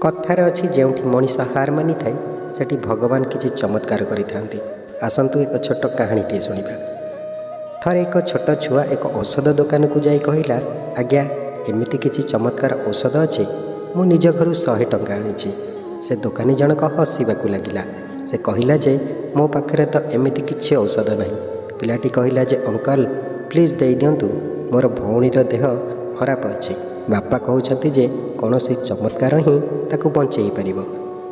कथार अच्छी जो मनीष हार मानी थाए सेठी भगवान किसी चमत्कार करिथांती। आसंतु एक छोट कहानीटे शुणा। थरे एक छोट छुआ एक औषध दुकान को जाई कहिला, आज्ञा एमिति किसी चमत्कार औषध अच्छे, मु निज घर 100 टंका आनी। से दुकानी जनक हसवाक लगिला। से कहला जे मो पाखरे तो एमिति किछि औषध नहीं। पिलाटी कहला जे अंकल प्लीज दे दियंतु, मोर भौणीर देह खराब अच्छे। बापा कहते जे कौन सी चमत्कार ही ताकू बंचई पार।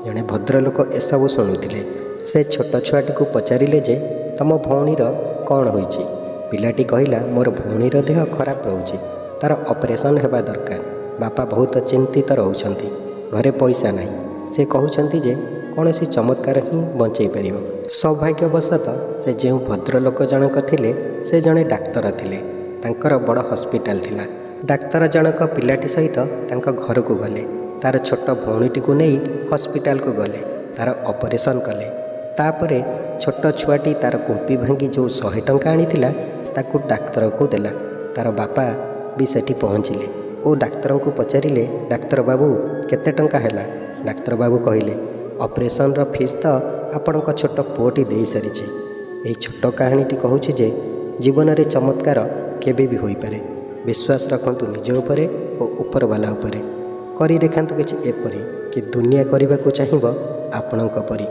जड़े भद्रलोक एसबू शुणुले। से छोट छुआटी को पचारे जे तुम भौणीर कौन होईची। पिलाटी कहला मोर भौणीर देह खराब रोचे, तार ऑपरेशन हेबा दरकार। बापा बहुत चिंतित रोचंती, घरे पैसा नहीं। से कहते जे कौन सी चमत्कार ही बंचई पार। सौभाग्यवशतः से जो भद्रलोक जनक थिले से जड़े डाक्तर थिले। तांकर बड़ हस्पिटाल थिला। डाक्तर जनक पिलाटी सहित तांका घर को गले। तार छोट भौणीटी को नहीं हस्पिटाल को गले, तार ऑपरेशन कले। तापरे छोट छुआटी तार कुंपी भांगी जो 100 टंका आनी ताकू डाक्तर को देला। तार बापा भी सेठी पहुँचिले और डाक्तर को पचारे, डाक्तर बाबू केते टंका हैला? डाक्तर बाबू कहले ऑपरेशन रो फीस तो आपण छोट पुओटी दे सारी। यही छोट कहानीटी कहूँ जे जीवन में चमत्कार केबे भी होई पारे। विश्वास रखंतु निज उपरे और ऊपर वाला उपरे। करी देखांतु किछि एपरि कि दुनिया करने को चाहिए आपणक परी।